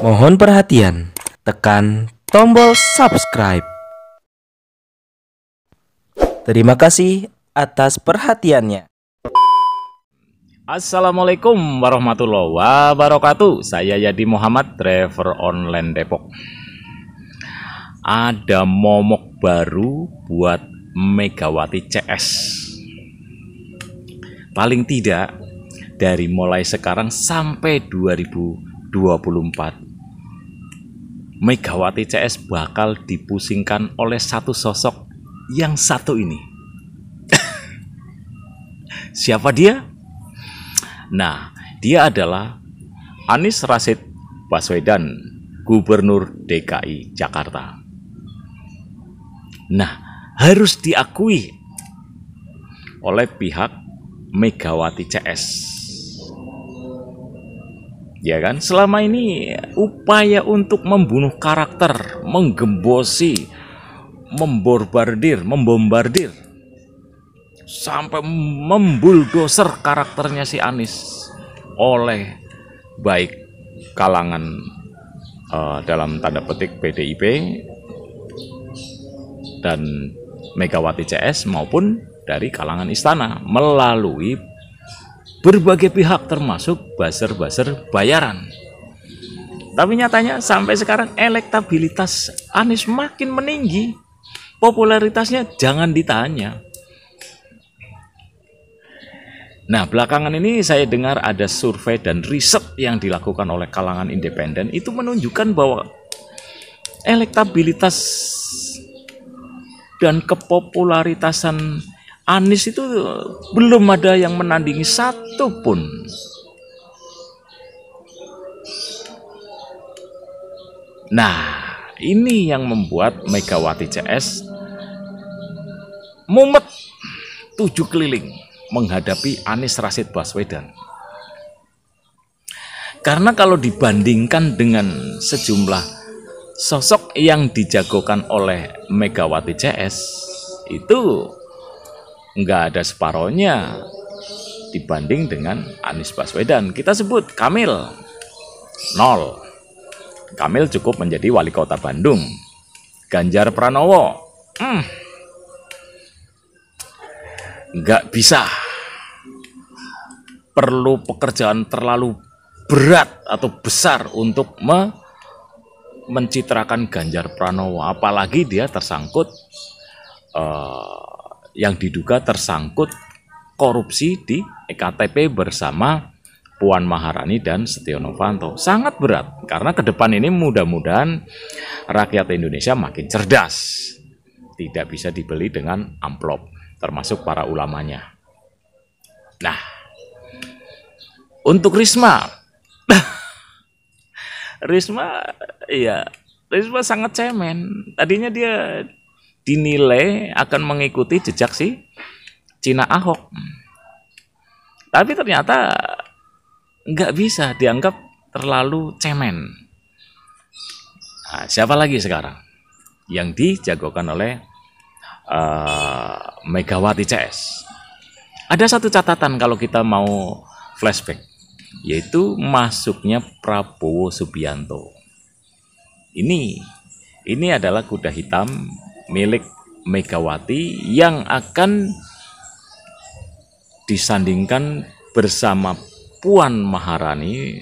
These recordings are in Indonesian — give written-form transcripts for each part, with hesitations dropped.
Mohon perhatian, tekan tombol subscribe. Terima kasih atas perhatiannya. Assalamualaikum warahmatullahi wabarakatuh. Saya Yadi Muhammad, driver online Depok. Ada momok baru buat Megawati CS. Paling tidak dari mulai sekarang sampai 2024, Megawati CS bakal dipusingkan oleh satu sosok yang satu ini. Siapa dia? Nah, dia adalah Anies Rashid Baswedan, Gubernur DKI Jakarta. Nah, harus diakui oleh pihak Megawati CS. Ya kan, selama ini upaya untuk membunuh karakter, menggembosi, membombardir sampai membuldoser karakternya si Anies oleh baik kalangan dalam tanda petik PDIP dan Megawati CS maupun dari kalangan istana melalui berbagai pihak termasuk buzzer-buzzer bayaran. Tapi nyatanya sampai sekarang elektabilitas Anies makin meninggi, popularitasnya jangan ditanya. Nah, belakangan ini saya dengar ada survei dan riset yang dilakukan oleh kalangan independen itu menunjukkan bahwa elektabilitas dan kepopularitasan Anies itu belum ada yang menandingi satu pun. Nah, ini yang membuat Megawati CS mumet 7 keliling menghadapi Anies Rashid Baswedan. Karena kalau dibandingkan dengan sejumlah sosok yang dijagokan oleh Megawati CS, itu nggak ada separohnya dibanding dengan Anies Baswedan. Kita sebut Kamil, 0. Kamil cukup menjadi wali kota Bandung. Ganjar Pranowo, nggak bisa. Perlu pekerjaan terlalu berat atau besar untuk mencitrakan Ganjar Pranowo. Apalagi dia tersangkut yang diduga tersangkut korupsi di EKTP bersama Puan Maharani dan Setia Novanto. Sangat berat, karena ke depan ini mudah-mudahan rakyat Indonesia makin cerdas. Tidak bisa dibeli dengan amplop, termasuk para ulamanya. Nah, untuk Risma, Risma sangat cemen. Tadinya dia dinilai akan mengikuti jejak si Cina Ahok, tapi ternyata nggak bisa, dianggap terlalu cemen. Nah, siapa lagi sekarang yang dijagokan oleh Megawati CS? Ada satu catatan kalau kita mau flashback, yaitu masuknya Prabowo Subianto. Ini adalah kuda hitam milik Megawati yang akan disandingkan bersama Puan Maharani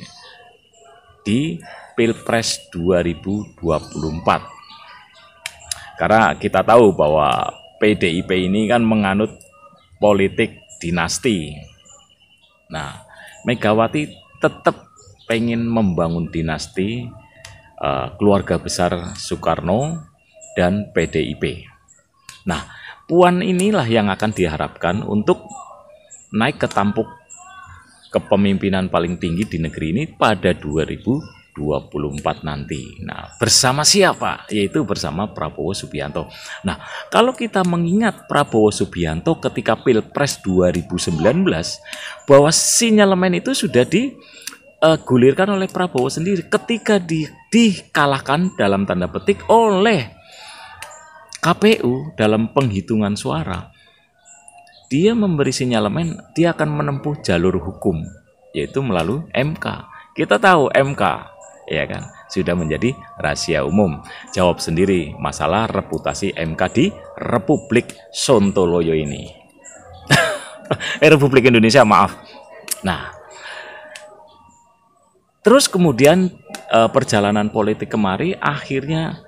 di Pilpres 2024. Karena kita tahu bahwa PDIP ini kan menganut politik dinasti. Nah, Megawati tetap pengen membangun dinasti keluarga besar Soekarno dan PDIP. Nah, Puan inilah yang akan diharapkan untuk naik ke tampuk kepemimpinan paling tinggi di negeri ini pada 2024 nanti. Nah, bersama siapa? Yaitu bersama Prabowo Subianto. Nah, kalau kita mengingat Prabowo Subianto ketika Pilpres 2019, bahwa sinyalemen itu sudah digulirkan oleh Prabowo sendiri ketika dikalahkan dalam tanda petik oleh KPU dalam penghitungan suara. Dia memberi sinyalemen dia akan menempuh jalur hukum, yaitu melalui MK. Kita tahu MK, ya kan, sudah menjadi rahasia umum. Jawab sendiri masalah reputasi MK di Republik Sontoloyo ini. Republik Indonesia, maaf. Nah, terus kemudian perjalanan politik kemari akhirnya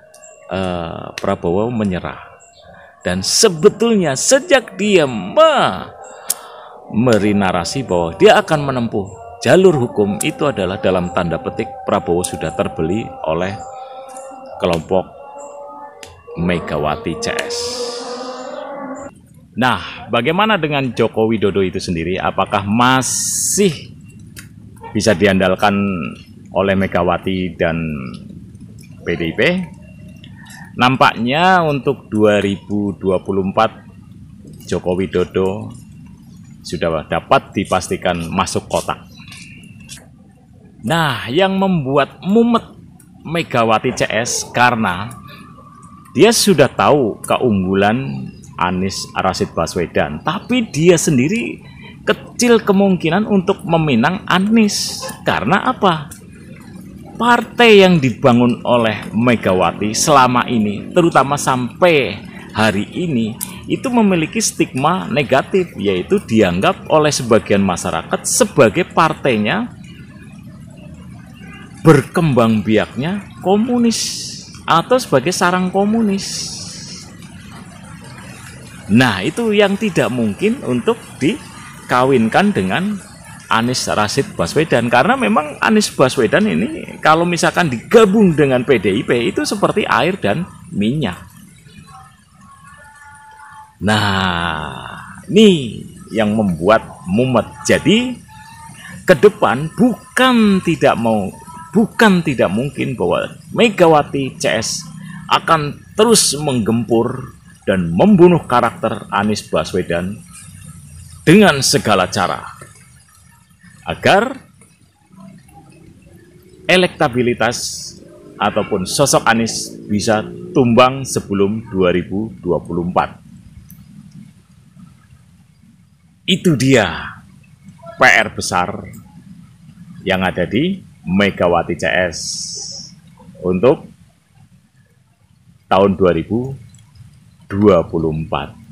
Prabowo menyerah. Dan sebetulnya sejak dia memberi narasi bahwa dia akan menempuh jalur hukum, itu adalah dalam tanda petik Prabowo sudah terbeli oleh kelompok Megawati CS. Nah, bagaimana dengan Joko Widodo itu sendiri? Apakah masih bisa diandalkan oleh Megawati dan PDIP? Nampaknya untuk 2024 Joko Widodo sudah dapat dipastikan masuk kotak. Nah, yang membuat mumet Megawati CS karena dia sudah tahu keunggulan Anies Rashid Baswedan, tapi dia sendiri kecil kemungkinan untuk meminang Anies. Karena apa? Partai yang dibangun oleh Megawati selama ini, terutama sampai hari ini, itu memiliki stigma negatif, yaitu dianggap oleh sebagian masyarakat sebagai partainya berkembang biaknya komunis atau sebagai sarang komunis. Nah, itu yang tidak mungkin untuk dikawinkan dengan Anies Rashid Baswedan, karena memang Anies Baswedan ini kalau misalkan digabung dengan PDIP itu seperti air dan minyak. Nah, ini yang membuat mumet. Jadi ke depan bukan tidak mungkin bahwa Megawati CS akan terus menggempur dan membunuh karakter Anies Baswedan dengan segala cara, agar elektabilitas ataupun sosok Anies bisa tumbang sebelum 2024. Itu dia PR besar yang ada di Megawati CS untuk tahun 2024.